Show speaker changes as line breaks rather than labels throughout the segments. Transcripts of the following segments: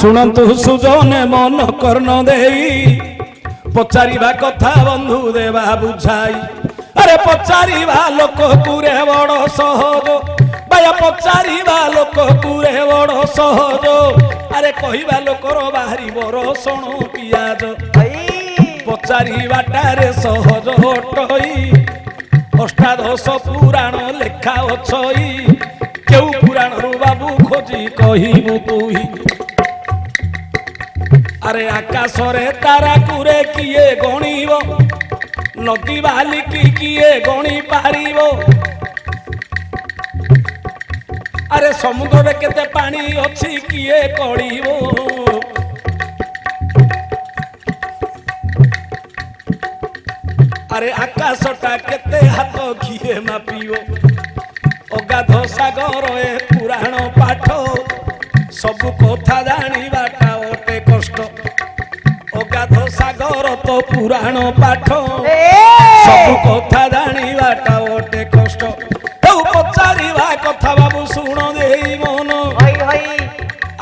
शुणु सुजने मन कर्ण दे पचारिबा कथा बंधु देवा बुझाई अरे पचारिबा लोक कुरे बड़ सहज बाया पचारिबा लोक कुरे बड़ सहज अरे कहवा लोकर बाहरी बरसण पियाज पचारिबाटारे सहज अटई अष्टादश पुराण लेखा अछई केउ पुराण रु बाबू खोजी कहिबु तुही अरे आकाश रे तारा कुरे किए गणिब नदी बालिकी किए गणी पारिब अरे समुद्र रे केते पानी अछि किए कड़िब अरे आकाशटा केते हाथ किए मापिब अगाध सागर ए पुराण पाठ सब कथा जानिबाटा ओटे कष्ट अगाध सागर तो पुराण पाठ सब कथा जानिबाटा ओटे कष्ट पचारिबा कथा बाबू शुण देई मन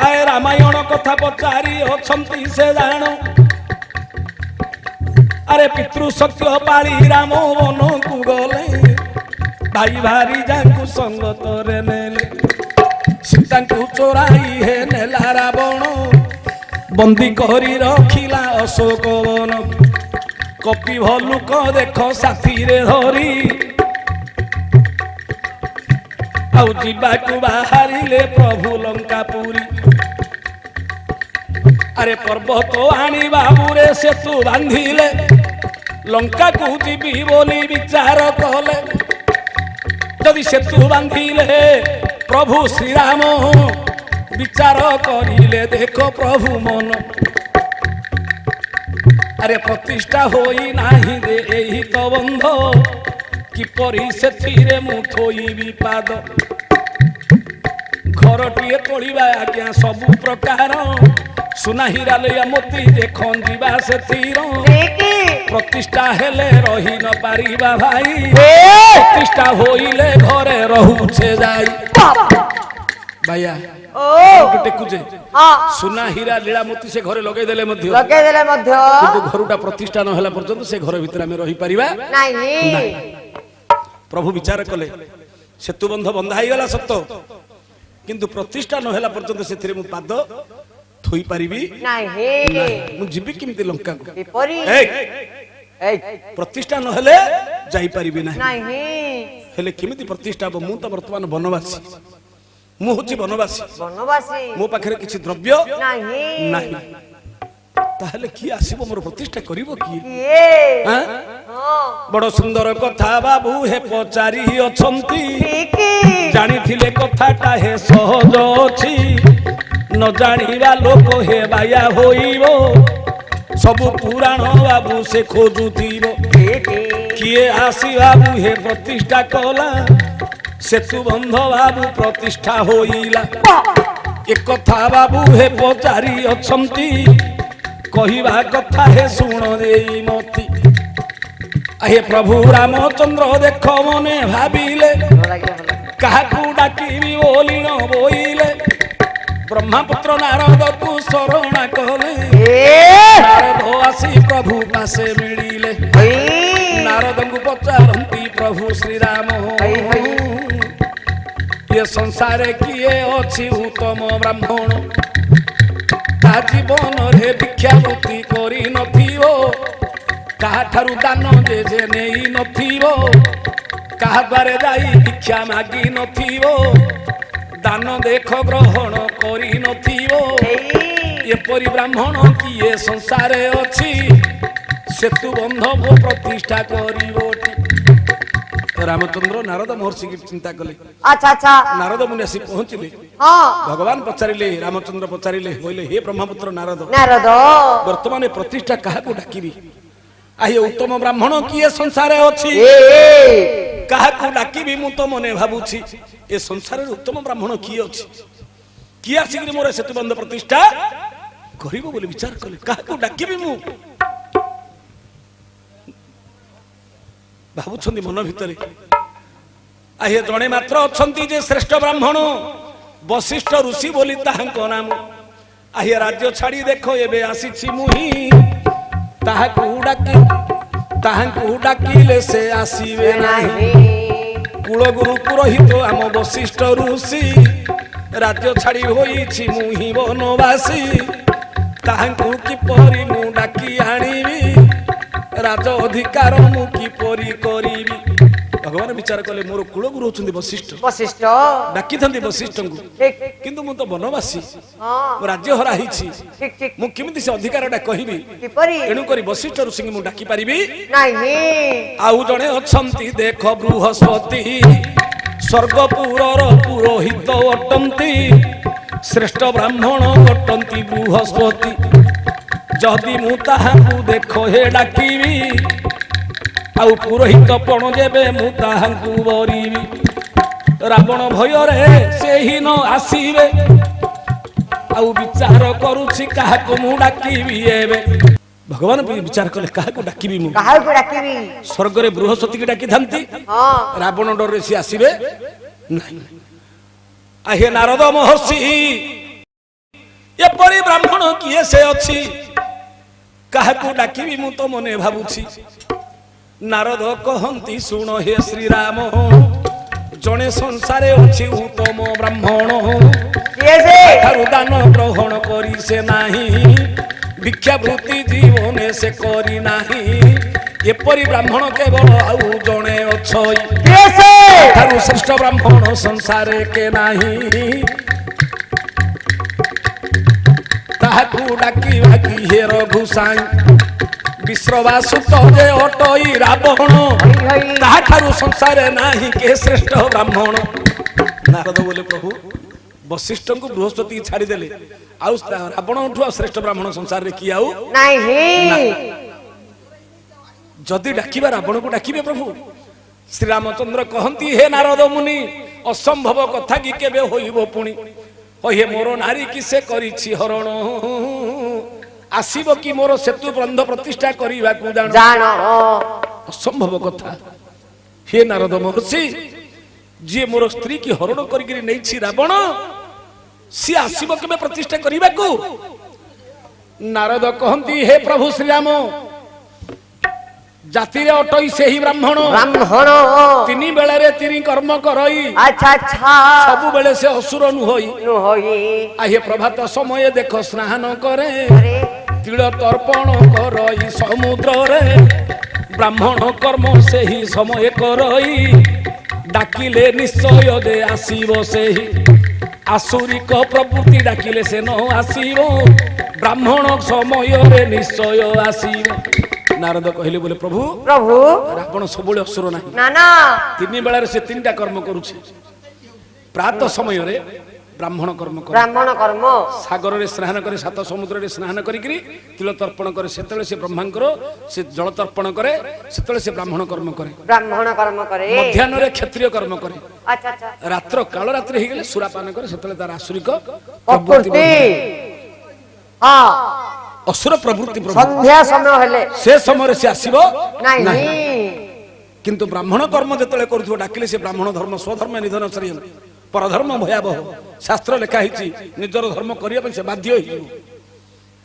आए रामायण कथा पचारि अछंती से जान अरे पितृ सत्य पाली राम वन को गले भाई भारी जाकू संगत रे नेले सीता को चोराई है नेला रावण बंदी करी रखिला अशोक वन कपि भलुक देख साथी रे धरी आउ जीवाकू बाहरिले प्रभु लंकापुरी अरे पर्वत आनी बाबू रे सेतु बांधिले लंका को जीवी बोली विचार कले जदि सेतु बांधिले प्रभु श्री राम विचार करिले देखो प्रभु मन अरे प्रतिष्ठा होई नाही दे एही तो बंध किपरि सेथिरे मु थोइबी पाद घरटिए तोड़िबा आज्ञा सबु प्रकार सुना हीरा लइया मोती देखन जीवा सेथिर प्रतिष्ठा हेले रही न पारिबा भाई प्रतिष्ठा होइले घरे रहूछे जाई भैया टेकुजे सुना हीरा लीला मोती से घरे लगे देले मध्य किंतु घरटा प्रतिष्ठा न होला पर्यंत से घर भितर में रही परिबा नाही प्रभु विचार कले सेतु बंध बंधा ही गला सत्य किंतु प्रतिष्ठा न होला पर्यंत सेथिरे मु पाद थोई परिबी नाही मु जिबी किमती लंका को प्रतिष्ठा न हेले जाई परिबी नाही हेले किमती प्रतिष्ठा अब मु त वर्तमान बनवासी मु होची बनवासी मो पाखरे किछि द्रव्य नाही ताहले की आसीबो मोर प्रतिष्ठा करिवो की बड़ सुंदर कथा बाबू हे पचारि अछंती जानिथिले कथाटा हे सहज अछि न जानिबा लोक हे बाया होइबो सब पुराण बाबू से खोजुथिबो किए आसी बाबू हे प्रतिष्ठा कला सेतु बंध बाबू प्रतिष्ठा होइला एक कथा बाबू हे पचारि अछंती कहिबा कथा हे सुण देई मती हे प्रभु रामचंद्र देख मने भाबिले काहाकू डाकिबी बोली न बोइले ब्रह्मपुत्र नारद को शरणा कले नारद आसी प्रभु पासे मिलिले नारद को पचारंती प्रभु श्री राम ये संसार किए अछि उत्तम ब्राह्मण ता जीवन रे भिक्षावृत्ति करी नथिबो काहाठारु दान जे जे नेई नथिबो काहा द्वारे जाई भिक्षा मागी नथिबो दान देख ग्रहण करी नथिबो एपरि ब्राह्मण किए संसार अछि सेतु बंध प्रतिष्ठा करिबो रामचंद्र नारद महर्षि की चिंता कले अच्छा नारद मुनि आसी पहुंचिले भगवान पचारिले रामचंद्र पचारिले होइले हे ब्रह्मपुत्र नारद वर्तमान प्रतिष्ठा काहा को डाकिबी आये उत्तम ब्राह्मण किए संसार अछि काहा को डाकिबी मु तो मने भाबुछि ए संसार रे उत्तम ब्राह्मण किए अछि किए आसी कि मोर सेतु बंध प्रतिष्ठा करिवो बोली विचार कले काहा को डाकिबी मु भावुछंदी मन भितरे आये जणे मात्र अछंती जे श्रेष्ठ ब्राह्मण वशिष्ठ ऋषि बोली ताहांको नाम आहिए राज्य छाड़ी देख एबे आसीछि मुही ताहाकू डाकिले से आसीबे नाही कुल गुरु पुरोहित आम वशिष्ठ ऋषि राज्य छाड़ी होईछि मुही बनवासी ताहाकू किपरि मु डाकी आनिबी राज अधिकार मु किपरि करिबी भगवान विचार कले मोर कुल गुरु होचंदी वशिष्ठ डाकी थंदी वशिष्ठ को किंतु मु तो बनवासी मो राज्य हरा हिछि मु किमिति से अधिकारटा कहिबी एणु करी वशिष्ठ ऋषि मु डाकी पारिबी नाही आउ जणे अछंती देख बृहस्पति स्वर्गपुरर पुरोहित अटंती श्रेष्ठ ब्राह्मण अटंती बृहस्पति जदि मु ताहाकू देख हे डाकिबी आउ पुरोहित पण जेबे मु ताहाकू बरिबी रावण भय रे सेही न आसीबे आउ विचार करूछि काहाकू मु डाकिबी एबे भगवान विचार कले काहाकू डाकिबी मु स्वर्ग रे बृहस्पति के डाकी थांती रावण डर रे से आसीबे नहीं आहे नारद महर्षि एपरि ब्राह्मण किए से अछि काहाकू डाकिबी मु तो मने भाबुछि नारद कहंती सुन हे श्री राम जने संसारे अछि उत्तम ब्राह्मण ठारू दान ग्रहण करी से नाही भिक्षावृत्ति जीवने से करी नाही एपरि ब्राह्मण केवल आउ जने अछि ठारू श्रेष्ठ ब्राह्मण संसारे के नाही ताहाकू डाकी भागी हे रघुसाई विश्रवासुत जे अटई रावण ताहाठारु संसारे नाही के श्रेष्ठ ब्राह्मण नारद बोले प्रभु वशिष्ठ को बृहस्पति छाड़ी देले आउ रावण उठु श्रेष्ठ ब्राह्मण संसार रे की आउ नाही जदि डाकिबा रावण को डाकिबे प्रभु श्री रामचंद्र कहंती हे नारद मुनि असंभव कथा की केबे होइबो पुनी हे मोर नारी कि से करिछि हरण आसीबो कि मोर सेतु बंध प्रतिष्ठा करिबा को जानो असंभव कथा हे नारद महर्षि जे मोर स्त्री की हरण करिकरी नैछि रावण सी आसीबो केबे प्रतिष्ठा करिबा को नारद कहंती हे प्रभु श्री राम जाति रे अटई सेही ब्राह्मण तीनी बेले रे तीनी कर्म करई अच्छा सब बेले से असुर नु होई आहे प्रभात समय देख स्नान करे तिल तर्पण करई समुद्र रे ब्राह्मण कर्म सेही समय करई डाकिले निश्चय दे आसीबो सेही आसुरिक प्रवृत्ति डाकिले से न आसीबो ब्राह्मण समय रे निश्चय आसीबो नारद कहले बोले प्रभु रावण सबुले असुर ना ना तीन बेला से तीनटा कर्म करूछि प्रात समय रे ब्राह्मण कर्म सागर रे स्नान करे सात समुद्र रे स्नान करिकरी तिल तर्पण करे सेतले से ब्रह्मांकर से जल तर्पण करे सेतले से ब्राह्मण कर्म करे मध्याह्न रे क्षत्रिय कर्म करे अच्छा अच्छा रात्र काल रात्रि हे गेले सुरापान करे सेतले तार आसुरिक प्रवृत्ति हां असुर प्रवृत्ति संध्या समय हेले से समय से आसीबो नाही किंतु ब्राह्मण कर्म जतले करथो डाकिले से ब्राह्मण धर्म स्वधर्म निधन श्रेय परधर्म भयावह शास्त्र लिखा हिची निजर धर्म करिया से बाध्य होई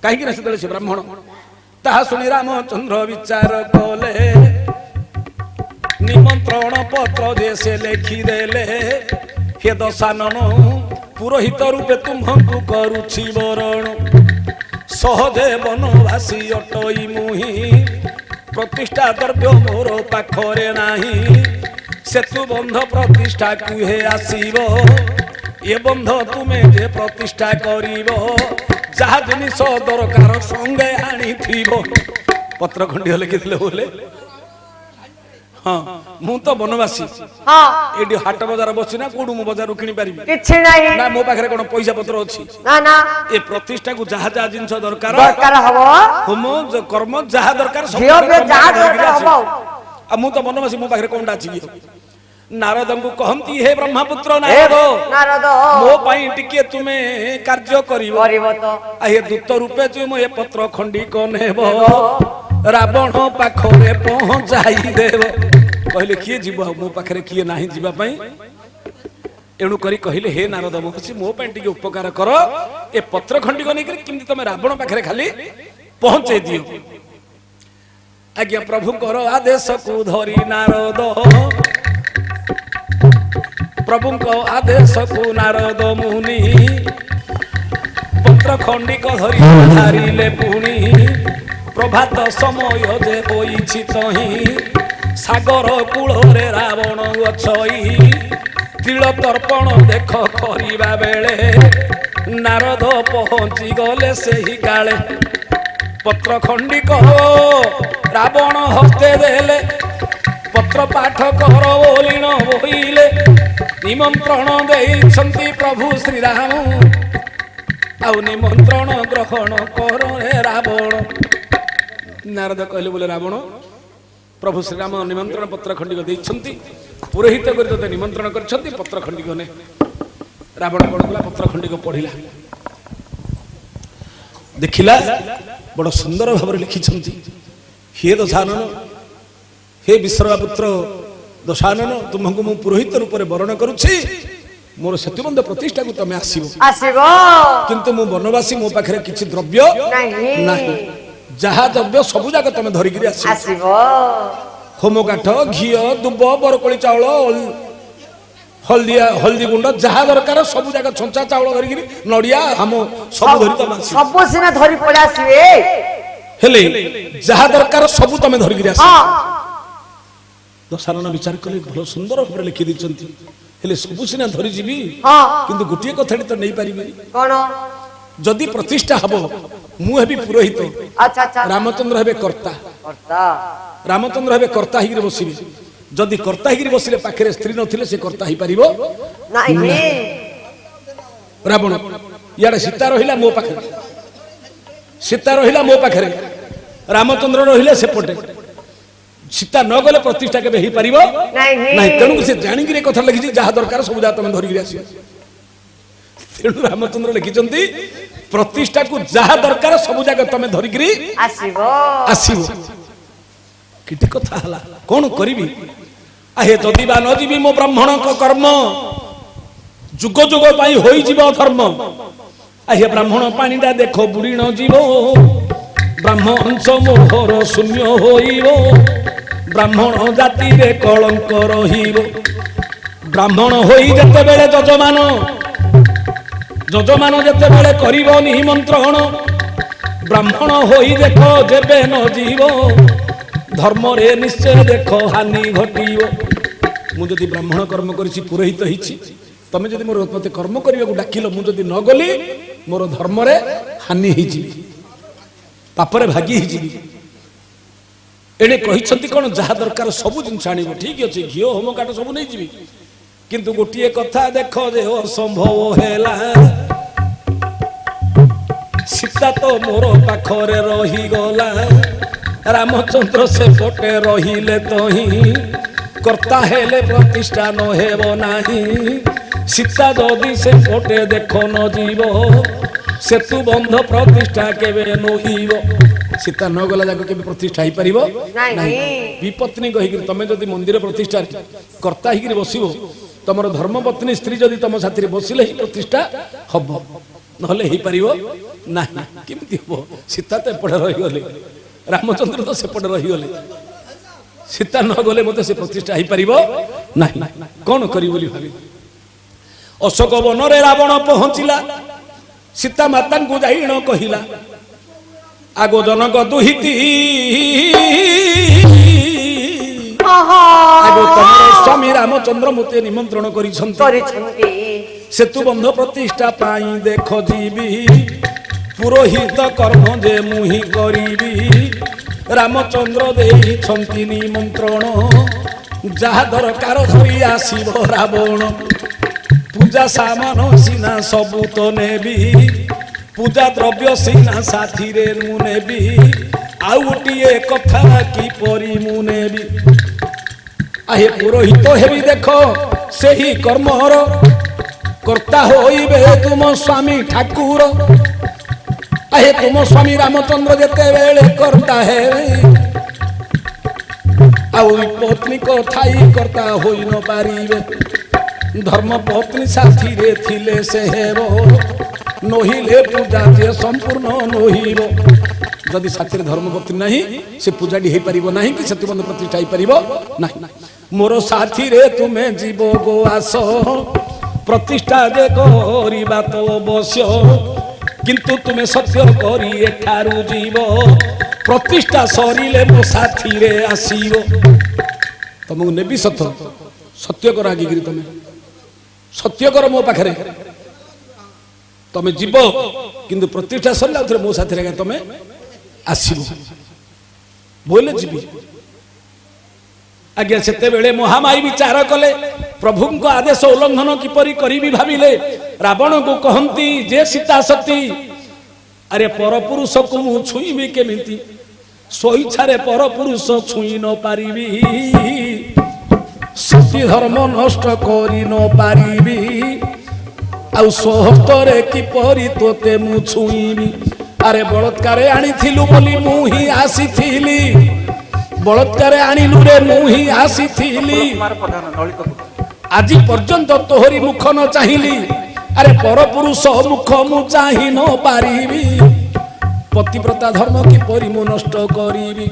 काहे कि सेतले से ब्राह्मण ताहा सुनि रामचंद्र विचार कले निमंत्रण पत्र जे से लिखि देले हे दशानन पुरोहित रूपे तुमको करूछि वरण सहजे बनवासी अटई मुही प्रतिष्ठा द्रव्य मोर पाखरे नाही सेतु बंध प्रतिष्ठा कुहे आसीबो ए बंध तुमे जे प्रतिष्ठा करिबो जहा जिनिस दरकार संगे आनी थिबो पत्र खंडी लिखिथिले बोले हां मु तो बनवासी हां एडी हाट बाजार बसी ना कोडु मु बाजार किनि पारिबी किछि नाही ना मो पाखरे कोन पैसा पत्र अछि ना ना ए प्रतिष्ठा को जहा जहा जिंस दरकार हबो होम कर्म जहा दरकार सब जहा दरकार हबो आ मु तो बनवासी मो पाखरे कोनडा अछि नारद को कहंती हे ब्रह्मपुत्र नारद मो पई टिके तुमे कार्य करिवो तो आ हे दूत रूपे तुम ए पत्र खंडी को नेबो रावण पाखरे पहुंचाई देव कहले किए जीव मो पाखरे किए नाही जीवा पई एणु करी कहले हे नारद महर्षि मो ପାଇଁ ଟିକେ ଉପକାର କର ए पत्र खंडिक नै करी किंतु तमे रावण पाखरे खाली पहुंचे दियो आज्ञा प्रभु कर आदेश को धरी नारद प्रभु को आदेश को नारद मुनि पत्र खंडिक धरी धारिले पुणी प्रभात समय जे होइछि तही सागर कूल रे रावण अछई तिल तर्पण देख करिबा बेले नारद पहुंची गले सही काले पत्र खंडिक रावण हस्ते देले पत्र पाठ कर बोलिन बोइले निमंत्रण देइछंती प्रभु श्री राम आउ निमंत्रण ग्रहण कर रे रावण नारद कहले बोले रावण प्रभु श्री राम निमंत्रण पत्र खंडिक देइछंती पुरोहित करी तते निमंत्रण करछंती पत्र खंडिक ने रावण कोन कला पत्र खंडिक पढिला देखिला बड़ सुंदर भाव लिखिछंती हे दशानन हे विश्रवापुत्र दशानन तुमको मु पुरोहित रूप में वर्ण करुछि मोर सेतुबंध प्रतिष्ठा को तमे आसीबो किंतु मु वनवासी मो पाखरे किछि द्रव्य नाही जहा द्रव्य सबु जाक तमे धरि गिरी आसीबो होम काठ घी दुब बरकोली चाउल हल्दी गुंड जहा दरकार सबु जाक छंचा चाउल धरि गिरी नडिया हम सब धरि तमे आसीबो सब सिना धरि पळे आसीबे हेले जहा दरकार सबु तमे धरि गिरी आसीबो दशानन विचार कले भलो सुंदर भाव लिखि दिचंती हेले सबु सिना धरि जीवी किंतु गोटिए कथाडी त नै पारिबे कोन जदि प्रतिष्ठा हबो मु हेबी पुरोहित अच्छा अच्छा रामचंद्र हेबे कर्ता रामचंद्र हेबे कर्ता हिगिर बसिबे जदि कर्ता हिगिर बसिले पाखरे स्त्री नथिले से कर्ता ही पारिबो नाही रावण याडे सीता रहिला मो पाखरे सीता रहिला मो पाखरे रामचंद्र रहिले सेपटे सीता न गले प्रतिष्ठा के ही पारिबो नाही तेनु से जानि गिरे कथा लगी जहा दरकार सब जा तमे धरि गिरी आसी तेनु रामचंद्र लिखिचंती प्रतिष्ठा को जहा दरकार सब जाक तमे धरि गिरी आसीबो किटी कथा हला कोन करिबी आहे जदि बा न जीवी मो ब्राह्मण को कर्म जुग जुग पाई होई जीवो धर्म आहे ब्राह्मण पानीटा देखो बुड़ी न जीवो ब्राह्मण मोहर शून्य होइबो ब्राह्मण जाति रे कलंक रहिबो ब्राह्मण होई जते बेले जजमान जते बेले करिबो निमंत्रण ब्राह्मण होई देखो जेबे न जीवो धर्म रे निश्चय देखो हानि घटिबो मु जदि ब्राह्मण कर्म करिछि पुरोहित हिछि तमे जदि मोर मते कर्म करिया डाकिलो मु जदि न गली मोर धर्म रे हानि हिछि पापरे भागी हिछि एने कहिछंती कोन जहा दरकार सब जिंस आनिबो ठीक अछि घियो होम काट सब नै जिवि किंतु गोटिए कथा देखो जे असंभव हेला सीता तो मोर पाखरे रही गला रामचंद्र से पटे रहिले तही कर्ता हेले प्रतिष्ठा न हेबो नाही सीता जदि से पटे देखो न जीवो सेतु बंध प्रतिष्ठा केबे नहिबो सीता न गला जाको केबे प्रतिष्ठा ही परिबो नाही विपत्नी कहि कि तमे जदि मंदिर प्रतिष्ठा कर्ता ही कि बसिबो तमर धर्मपत्नी स्त्री जदि तम साथी रे बसिले ही प्रतिष्ठा हबो नहले ही परिबो नाही केमति हबो सीता ते पड़े रहि गले रामचंद्र तो से पड़े रहि गले सीता न गले मते से प्रतिष्ठा ही परिबो नाही कोन करी बोली भाबी अशोक वन रे रावण पहुंचिला सीता माता को जाई न कहिला आगो जनक दुहिती आगो तमर स्वामी रामचंद्र मते निमंत्रण करिछंती सेतु बंध प्रतिष्ठा पाई देखो जीवी पुरोहित कर्म जे मुहि करिबी रामचंद्र देइछंती निमंत्रण जहा दरकार धरि आसीबो रावण पूजा सामान सीना सबु तो नेबी पूजा द्रव्य सीना साथी रे मु नेबी आउ गोटिए कथा की परी मु नेबी आहे पुरोहित हेबी देखो सेही कर्मर कर्ता होइबे तुम स्वामी ठाकुर आहे तुम स्वामी रामचंद्र जेते बेले कर्ता है आउ पत्नी को थाई कर्ता होई न पारिबे धर्म पत्नी साथी रे थिले से हेबो नहिले पूजा जे संपूर्ण नहिबो जदि साथी रे धर्म पत्नी नहीं से पूजाटी हे परिबो नहीं कि सत्यबंध प्रतिष्ठा हे परिबो नहीं मोर साथी रे तुमे जीवो गो आसो प्रतिष्ठा जे करिबा तो अवश्य किंतु तुमे सत्य करी एठारु जीवो प्रतिष्ठा सरिले मो साथी रे आसीबो तुमको नेबी सत्य सत्य कर आगे गिरी तुम सत्य कर मो पाखरे तुम जीव किंतु प्रतिष्ठा सरला उधर मो साथी रे तुम आसीबो बोले जीवी आज्ञा सेते बेले महामाई विचार कले प्रभु को आदेश उल्लंघन किपरि करिबी भाबिले रावण को कहंती जे सीता सती अरे परपुरुष को मु छुईबी केमिति सोइछारे परपुरुष छुई न पारिबी सती धर्म नष्ट करी न पारिबी आउ सोहतरे किपरि तोते मु छुईबी अरे बलात्कारे आनिथिलु बोली मु ही आसीथिली बलात्कारे आनिलु रे मु ही आसीथिली आज पर्यंत तोहरी मुख न चाहिली अरे परपुरुष मुख मु चाहि न पारिबी पतिव्रता धर्म किपरि मु नष्ट करिबी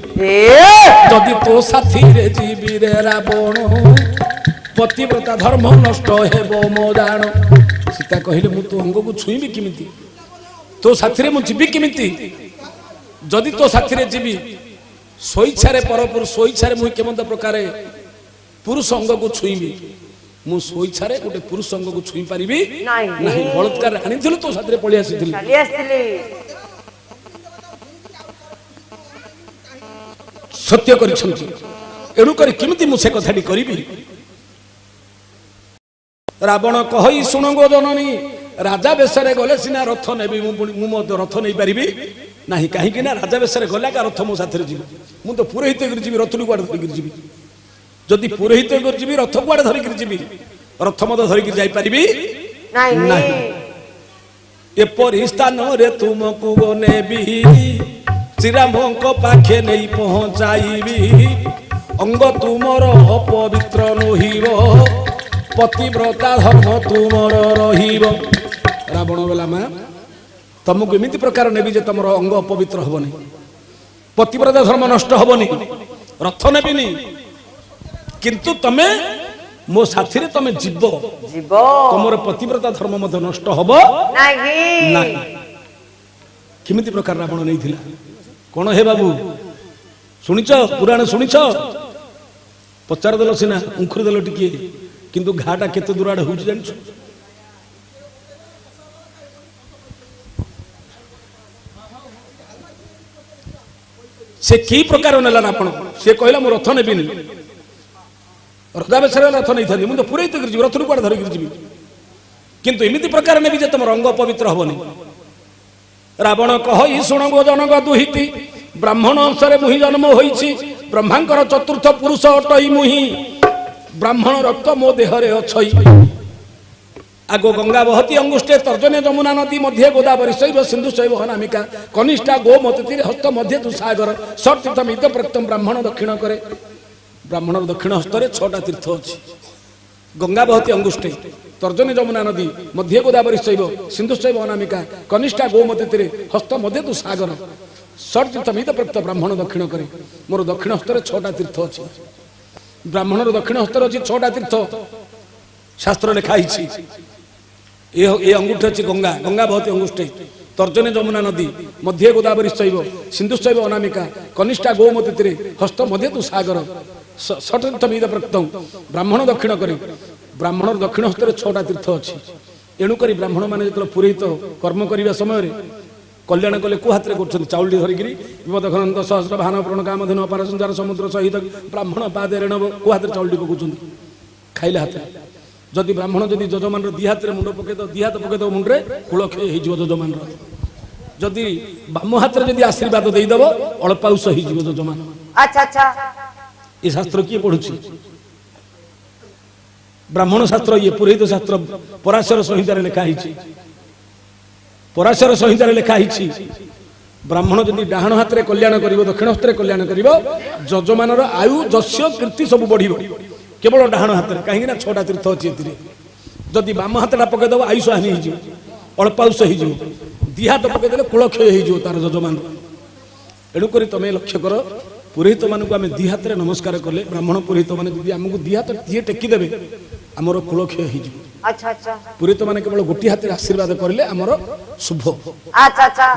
जदि तो साथी रे जीवी रे रावण पतिव्रता धर्म नष्ट हेबो मो जान सीता कहिले मु तो अंग को छुईबी किमिति तो साथी रे मु जीवी किमिति जदि तो साथी रे जीवी सोइछारे परपुरुष सोइछारे मु केमंत प्रकारे पुरुष अंग को छुईबी मु सोइछारे गोटे पुरुष अंग को छुई पारिबी नहीं बलात्कार आनिथिलु तो साथी रे पळि आसीथिलि सत्य करिसंती एणु करी किमिति मु से कथाटी करिबी रावण कहई सुन गो जननी राजा बेसरे गले सिना रथ नेबी मु मो रथ नै पारिबी नाही काहे कि ना राजा बेसरे गला का रथ मो साथरे जीवी मु तो पुरोहित कर जीवी रथ लु गुआड धरि जीवी जदि पुरोहित कर जीवी रथ गुआड धरि जीवी रथ मद धरि जाई पारिबी नाही एपरि स्थान रे तुमको गो नेबी श्रीरामको पाखे नहीं पहुँचाइबी अंग तुमर अपवित्र नहिब पतिव्रता धर्म तुमर रहिब रावण बेला माँ तुमको एमती प्रकार नेबी जे तुम अंग अपवित्र हेनी पतिव्रता धर्म नष्ट हेनी रथ नेबिनी किंतु तमे मो साथी रे तमे जीव तुमर पतिव्रता धर्म मध्य नष्ट हब नाही किमिति प्रकार रावण नहीं थिला कौन हे बाबू शुणिच पुराण शुणिच पचार देल सीना उखुरी देल टिके किंतु घाटा केते दूर आड़े होउछ जानछ से की प्रकार नेला ना आपण से कहला मो रथ नेबिनी रजा बेसरे रथ नहीं थानी मु तो पुरै तो गिरजी रथ रुपाड़ धरि गिरजी किंतु एमिति प्रकार नेबी जे तुम रंग पवित्र हबनी रावण कहि शुण गो जनक दुहिति ब्राह्मण अंशरे मुहि जन्म होइछि ब्रह्मांकर चतुर्थ पुरुष अटई मुहि ब्राह्मण रक्त मो देहरे अछई आगो गंगा बहती अंगुष्ठे तर्जने जमुना नदी मध्य गोदावरी शैव सिंधु शैव अनामिका कनिष्ठा गोमती हस्त मध्य तु सागर सतीर्थ मित प्रत्यम ब्राह्मण दक्षिण करे ब्राह्मण दक्षिण हस्तरे 6टा तीर्थ अछि गंगा बहती अंगुष्ठे तर्जनी जमुना नदी मध्य गोदावरी शैव सिंधु शैव अनामिका कनिष्ठा गोमती हस्त मध्य तु सागर षट मित प्रत्यय ब्राह्मण दक्षिण करे मोर दक्षिण हस्तर 6टा तीर्थ अच्छी ब्राह्मणर दक्षिण हस्तर अच्छी 6टा तीर्थ शास्त्र लिखाई ये अंगूठे अच्छी गंगा गंगा बहुत अंगुष्ठे तर्जनी जमुना नदी मध्य गोदावरी शैव सिंधु शैव अनामिका कनिष्ठा गोमती हस्त मध्य तु सागर षट मित प्रत्यय ब्राह्मण दक्षिण करे ब्राह्मणर दक्षिण हस्तर 6टा तीर्थ अच्छी एणुक ब्राह्मण मैंने जो पुरोहित कर्म करने समय कल्याण कले को हाथ में चाउल धरिकी विपद घनंत सहस्र भान प्रण काम धन अपार संसार समुद्र सहित ब्राह्मण पादे ऋण को हाथ चाउल पकाउं खाइले हाथ जदि ब्राह्मण जदि जजमान दी हाथ में मुंड पकईद दी हाथ पकईद मुंडे कूल क्षय हो जजमान जदि बाम हाथ में आशीर्वाद देदेव अल्पाउष हो जजमान ये शास्त्र किए पढ़ु ब्राह्मण शास्त्र ये पुरोहित शास्त्र पराशर संहितार लिखाई पराशर संहितार लिखाई ब्राह्मण जदि डाहण हाथ में कल्याण कर दक्षिण हस्त कल्याण कर जजमान आयु जस्य कीर्ति सब बढ़ केवल डाहण हाथ में कहीं 6टा तीर्थ अच्छी जदि बाम हाथटा पकईदेव आयुष हानि हो अल्प आयुष हो दी हाथ पकईदे कुलक्षय हो तार जजमान एणुक तुम लक्ष्य कर पुरोहित मानक आम दी हाथ में नमस्कार कले ब्राह्मण पुरोहित मैंने आमको दी हाथ टे टेकिदेवे आमर कुलक्षय हो पुरोहित मैंने केवल गोटे हाथ आशीर्वाद करें आमर शुभ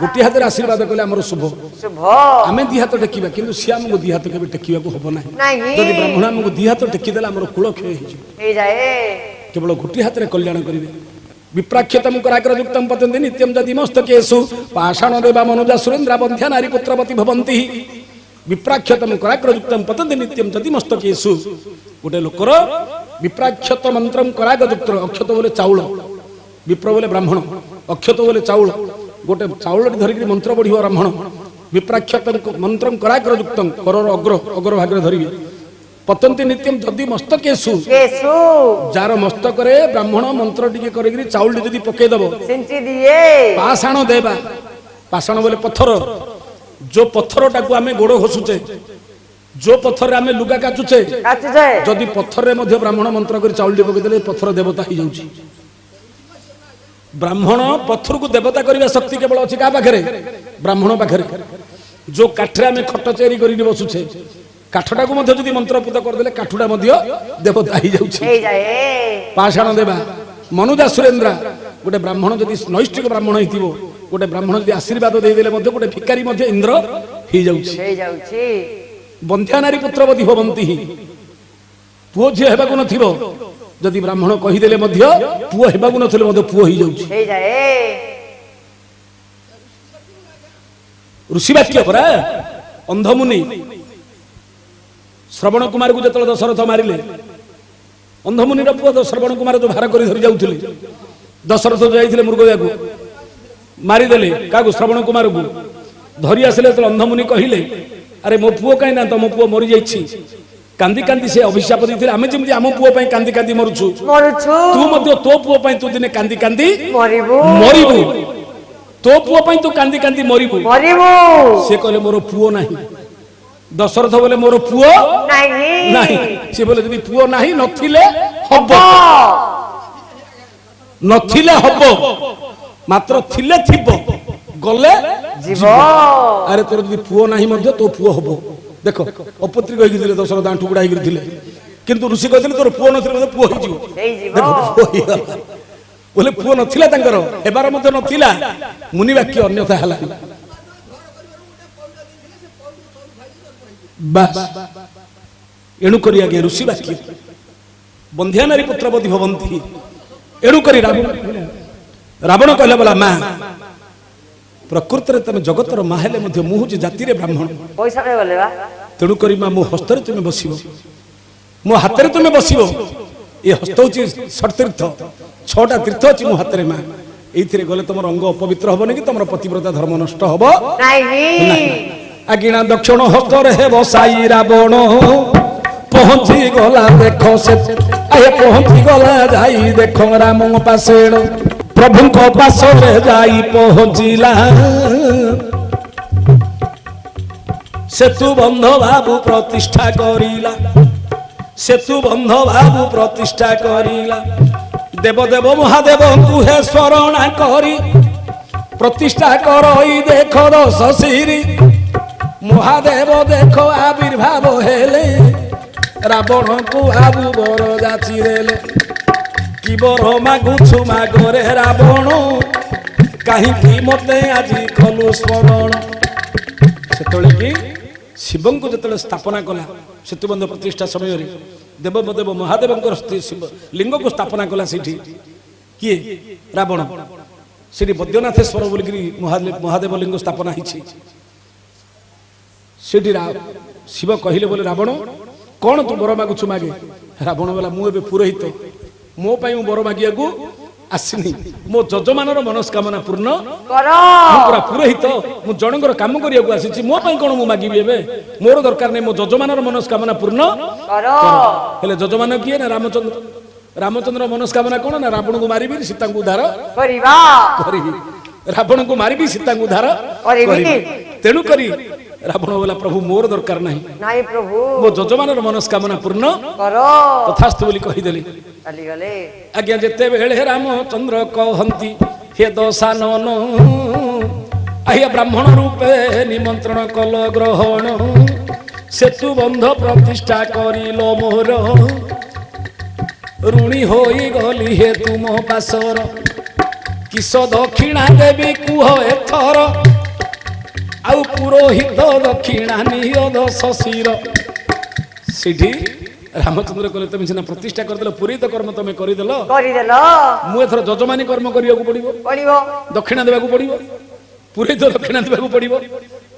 गोटे हाथ आशीर्वाद कले आमर शुभ आम दी हाथ टेकिबा किंतु सी आमको दी हाथ के टेकिबा हम ना जब ब्राह्मण आमको दी हाथ टेकिदे आमर कुलक्षय हो केवल गोटे हाथ में कल्याण करेंगे विप्राख्यतम कराग्रयुक्तम पतन्ति नित्यम जदि मस्तकेषु पाषाण देवा मनुजा सुरेन्द्र बंध्या नारी पुत्रवती भवन्ति विप्राख्यतम कराग्रयुक्तम पतन्ति नित्यम जदि मस्तकेषु गोटे लोकर विप्राख्यत मंत्रम कराग्रयुक्त अक्षत बोले चाउल विप्र बोले ब्राह्मण अक्षत बोले चाउल गोटे चाउल धरिक मंत्र पढ़ ब्राह्मण विप्राख्यत मंत्रम कराग्रयुक्तम करर अग्र भाग धरिवे पतंती नित्यम जदि मस्तकेषु जार मस्तक ब्राह्मण मंत्र टी कर चाउल जदि पकईदेव पाषाण देवा पाषाण बोले पत्थर जो पत्थर टाक आम गोड़ घोषुचे जो पत्थर आम लुगा काचुचे जदि पत्थर ब्राह्मण मंत्र कर चाउल टी पकईदे पत्थर देवता हो जाऊँ ब्राह्मण पत्थर को देवता करने शक्ति केवल अच्छी क्या पाखे ब्राह्मण पाखे जो काठरे आम खट चेरी कर बसुचे काठटा को जदि मंत्रपुत करदे काठुटा देवता हो जाऊँ पाषाण देवा मनुजा सुरेन्द्र गोटे ब्राह्मण जदि नैष्ठिक ब्राह्मण हो गोटे ब्राह्मण जदि आशीर्वाद देदेले गोटे भिकारी इंद्र हो जाऊँ बंध्या नारी पुत्रवती भवन्ति पुओ झील हेबाकु नथिबो जदि ब्राह्मण कहीदेले पुओ हेबाकु नथिले पुओ हो जाऊँ ऋषिवाक्य परा अंधमुनि श्रवण कुमार को जो दशरथ मारिले अंधमुनि पुओ श्रवण कुमार जो भार कर धरी जाऊे दशरथ जाइए मृगया को मारिदेले क्या श्रवण कुमार को धरी आसिले तो अंधमुनि कहले अरे मो पुओ कहीं ना तो मो पुओ मरी जाइए कांदी कांदी से अभिशाप देते आम जमी आम पुओ कांदी कांदी मरुचु तू तो पुओ तू दिने कांदी कांदी मरबू तो पुओ तू कांदी कांदी मरबू से कहले मोर पुओ नहीं दशरथ बोले मोर पुओ नहीं सी बोले जब पुओ नहीं नथिले हब मात्र थिले थिबो गले अरे तोर जब पुओ नहीं मध्य तो पुओ हब देख अपत्री कही दशरथ आंठू गुड़ा होते किंतु ऋषि कहते तोर पुओ नथिले पुओ हो बोले पुओ नथिला हेबार मध्य नथिला मुनि वाक्य अन्यथा हला बस एणुक आगे ऋषि वाक्य बंध्या नारी पुत्रवती भवन्ति एणुक रावण कहला बोला माँ प्रकृत में तुम जगतर माँ हेले मुझे जाति ब्राह्मण तेणुक माँ मो हस्त तुम बस मो हाथ में तुम बस ये हस्त हूँ षटतीर्थ 6टा तीर्थ अच्छी मो हाथ में माँ ये गले तुम अंग अपवित्र हेनी कि तुम पतिव्रता धर्म नष्ट हम आगिना दक्षिण हस्तर हे बसाई रावण पहुंची गला देख से आए पहुंची गला जाई देख राम पासेण प्रभु को पासरे जाई पहुंचिला सेतु बंध बाबू प्रतिष्ठा करिला सेतु बंध बाबू प्रतिष्ठा करिला देवदेव महादेव कुहे स्वरणा करी प्रतिष्ठा करई देख दश सिरी महादेव देख आविर्भाव हेले रावण को आबू बर जाची देले कि बर मागुछु मागरे रावण कहीं मते आज कलु स्मरण से शिव को जो स्थापना कला सेतुबंध प्रतिष्ठा समय देवदेव महादेव लिंग को स्थापना कला किए रावण से बद्यनाथेश्वर बोलिकी महादेव लिंग स्थापना होती शिव कहले बोले रावण कौन तू बर मागुछु मागे रावण बोला मुझे पुरोहित मो बर मागिया को आसनी मो जजमान मनस्कामना पूर्ण पूरा पुरोहित मु जनकर काम करिया आसी मो कौन मु मागिबी एबे मोर दरकार नहीं मो जजमान मनस्कामना पूर्ण हेले जजमान किए ना रामचंद्र मनस्कामना कौन ना रावण को मारिबी सीता को उद्धार करिबी रावण को मारिबी सीता को उद्धार करिबी तेणु करी रावण बोला प्रभु मोर दरकार नहीं
नहीं प्रभु
मो जजमान मनस्कामना पूर्ण
करो
तथास्तु बोली कहीदेली
चली गले
आज्ञा जेते बेले रामचंद्र कहंती हे दशानन आह्या ब्राह्मण रूपे निमंत्रण कल ग्रहण सेतु बंध प्रतिष्ठा करिल मोर ऋणी होई गली हे तुम पासर किस दक्षिणा देवी कुह एथर आउ पुरोहित दक्षिणा नियद शशीर सिठी रामचंद्र कहले तुम सिना प्रतिष्ठा करदेल पुरोहित कर्म तुम करदेल मु एथर जजमानी कर्म करिया पड़िबो दक्षिणा देबाकू पड़िबो पुरोहित दक्षिणा देबाकू पड़िबो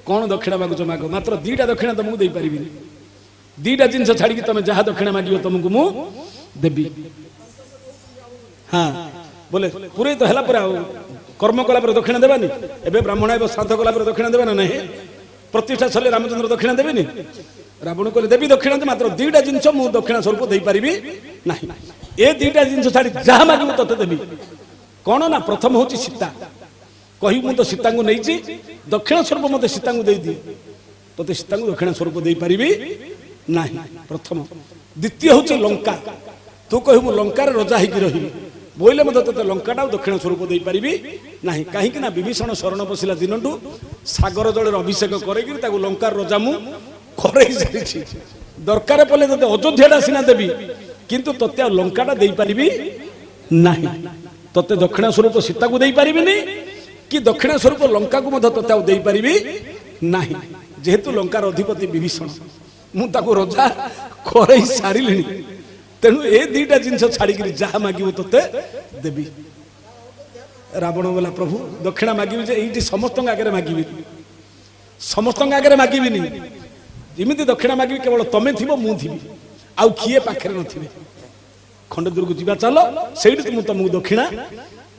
कौन दक्षिणा मागुच माग मात्र दीटा दक्षिणा तुमको दे पारिबिनी दीटा जिनस छाड़ी तुम जहाँ दक्षिणा मागियो तुमको मु देबी हाँ बोले पुरोहित हला पर कर्म कला पर दक्षिणा देबानी एबे ब्राह्मण एबे श्राद्ध कला पर दक्षिणा देबा ना नहीं प्रतिष्ठा छले रामचंद्र दक्षिणा देबेनी रावण कहले देवी दक्षिणा मात्र दीटा जिनस मु दक्षिणा स्वरूप दे पारिबी नाही ए दीटा जिनस छाड़ी जहाँ मागिबो तते देबी कौन ना प्रथम होची सीता कही मु तो सीता को नहीं दक्षिणा स्वरूप मत सीता को दे दिए तो सीता को दक्षिणा स्वरूप दे पारिबी नाही प्रथम द्वितीय हूँ लंका तू कह मु लंकार रजा होगी रही बोले मत ते लंकाटा दक्षिण स्वरूप दे पारिबी नाही कहीं ना विभीषण शरण पशिला दिनटू सागर जल अभिषेक करके लंकार रजा मु करई सारी दरकार पड़े ते अयोध्याटा सीना देवी किंतु तते लंकाटा दे पारिबी नाही तते दक्षिण स्वरूप सीता को दे पारिबिनी कि दक्षिण स्वरूप लंका को मत तते दे पारिबी नाही जेहेतु लंकार अधिपति विभीषण मु ताको रजा करई सारिलिनी तेणु ए दीटा जिनस छाड़ी जहाँ मागिबो तते देवी रावण बोला प्रभु दक्षिणा मागिबी जे एठी समस्त आगे मागिबी समस्त आगे मागिबिनी जिमिति दक्षिणा मागिबी केवल तमे थिबो मु थिबी आउ किए पाखरे नथिबे खंडदुर्ग जीवा चलो सेठी तुम तुमको दक्षिणा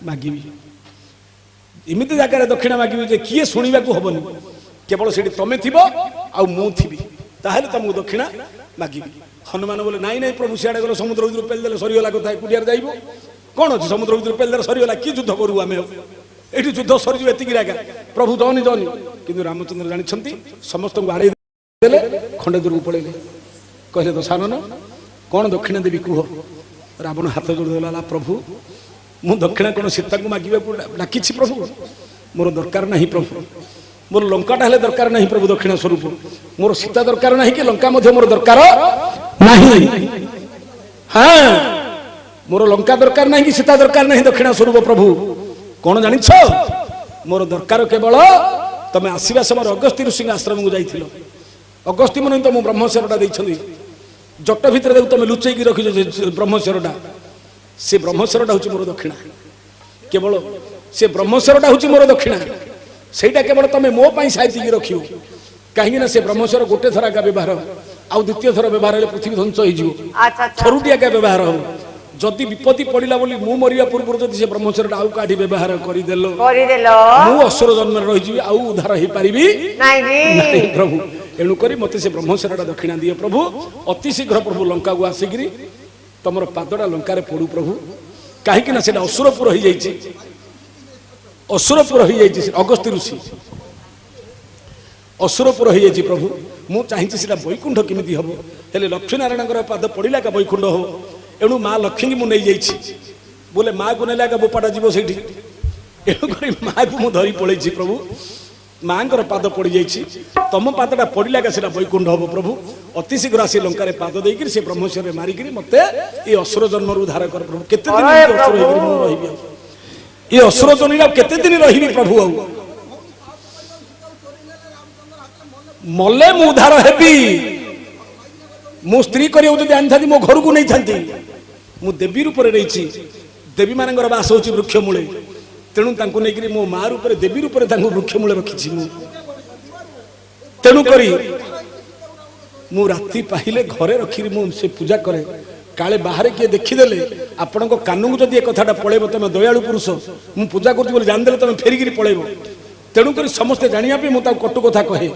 मागिबी इमिति जगह दक्षिणा मागिबी जे किए सुनिबा को हबनी केवल सेठी तमे थिबो आउ मु थिबी ताहले तुमको दक्षिणा मागिबी हनुमान बोले नाई नाई प्रभु सियाड़े गले समुद्र भीतर पेलदेले सरीगला कथा कुडियार जाइबो कौन अच्छे समुद्र भीतर पेलदेले सरीगला कि युद्ध करू आमे एठी युद्ध सरीज एतिकी रागा प्रभु जौनी जौनी किंतु रामचंद्र जानिछंती समस्त को आड़े देले खंडदुर्ग पळेले कहले दशानन कौन दक्षिणा देवी कुह रावण हाथ जोड़देला प्रभु मु दक्षिणा कौन सीता को मागिबा डाकिछि प्रभु मोर दरकार नहीं प्रभु मोर लंकाटा हेले दरकार नहीं प्रभु दक्षिणा स्वरूप मोर सीता दरकार नहीं कि लंका मध्य मोर दरकार नहीं हाँ मोर लंका दरकार नहीं कि सीता दरकार नहीं दक्षिणा स्वरूप प्रभु कौन जानिछ मोर दरकार केवल तमे आसीबा समय अगस्त्य ऋषि आश्रम को जाइथिलो अगस्त्य मन तो मो ब्रह्मशरटा दैछथि जट भितर देउ तमे लुचै की रखिछ ब्रह्मशरटा से ब्रह्मशरटा होची मोर दक्षिणा केवल से ब्रह्मशरटा होची मोर दक्षिणा सेटा केवल तमे मो पई साइति की रखियो कहीं ना से ब्रह्मशर गोटे थर का व्यवहार आउ द्वितीय थर व्यवहार पृथ्वी ध्वंस हो थरुटिया का व्यवहार हो जदि विपत्ति पड़िला बोली मु मरिया पूर्व जदि से ब्रह्मचर्य आउ काठी व्यवहार करदेल मु असुर जन्म रही आउ उद्धार हो पारि प्रभु एणुक मत से ब्रह्मचर्य दक्षिणा दिए प्रभु अति शीघ्र प्रभु लंका को आसिक तुम पादटा लंकार पड़ू प्रभु कहीं से असुरपुर हो जाइए असुरपुर हो जाइए अगस्त्य ऋषि असुरपुर हो जाइए प्रभु मु चाहिए सीटा बैकुंठ केमी हम हेले लक्ष्मीनारायण पाद पड़ा का बैकुंठ हो एणु माँ लक्ष्मी को नहीं जाइए बोले माँ को नेला बोपाटा जीव से एणुक माँ को मुझे पड़े प्रभु माँ पाद पड़ जाइए तुम पादटा पड़ा का बैकुंठ हम प्रभु अति शीघ्र आसी लंकार पाद देकर से ब्रह्मचर्य मारिक मत ये असुर जन्म उद्धार कर प्रभु केते दिन ये असुर जन्म केते दिन रही प्रभु आउ मल्ले मु उद्धार हेबी मु स्त्री करियो जदि आनि थांती मो घर को नहीं थांती मु देवी रूप रे रहिछि देवी मानकर वास होछि वृक्ष मूले तेणु तांको नेकरी मो मां रूप रे देवी रूप रे तांको वृक्ष मूले रखिछि मु तेणु करी मु राति पाहिले घरे रखी मु से पूजा करे काले बाहर किए देखीदेले आपण कानू जदि ए कथाटा पळेबो तमे दयालु पुरुष मु पूजा करछि बोली जान देले तमे फेरिगिरी पळेबो तेणु करी समस्त जानिया पे मु ता कटु कथा कहे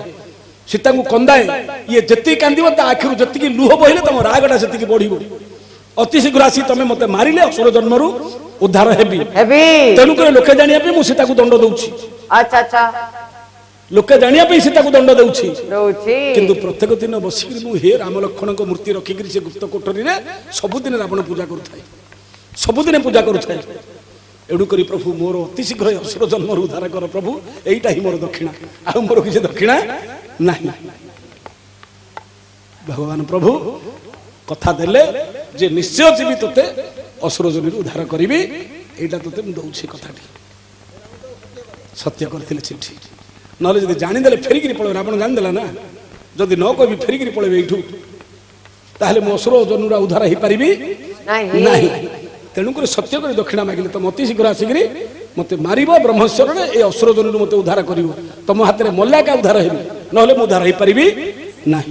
सीता को कंदाए ये जति कांदिव ता आखिर जति लुह बहिले तुम रागटा से बढ़िबो अति शीघ्र आसी तमे मते मारिले असुर जन्मरु उद्धार हेबी तेणु कर लोके जानिया पे मु सीता को दंड दउछि
अच्छा अच्छा
लोके जानिया पे से ताकू दंड देउछि किंतु प्रत्येक दिन बसिकरी मु हे राम लक्ष्मण को मूर्ति रखिकरी से गुप्त कोठरी रे सबुदिन रावण पूजा करुथाय सबुदिन पूजा करुथाय एडु करी प्रभु मोर अति शीघ्र असुर जन्म उद्धार कर प्रभु एईटा ही मोर दक्षिणा आ मोर किसी दक्षिणा नहीं भगवान प्रभु कथा देले जे निश्चय जीवी तोते असुर जन्म उद्धार करिबी एईटा तोते मु दउछि कथाटी सत्य करथिले चिठी नले जदि जानि देले फेरिगिरी पळे रावण जानि देला ना जदि न कहबी फेरिगिरी पळेबे एठू ताहले मो असुर जन्म उद्धार ही परिबी नहीं तेणुक सत्य कर दक्षिणा मागिले तो मत शीघ्र आसिक मत मार ब्रह्मेश्वर ये असुर जन मत उद्धार कर तुम हाथ में मल्ला का उद्धार हेबी ना उद्धार हो पारि ना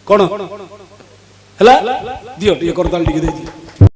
कौन है दियो टे करताल टे दे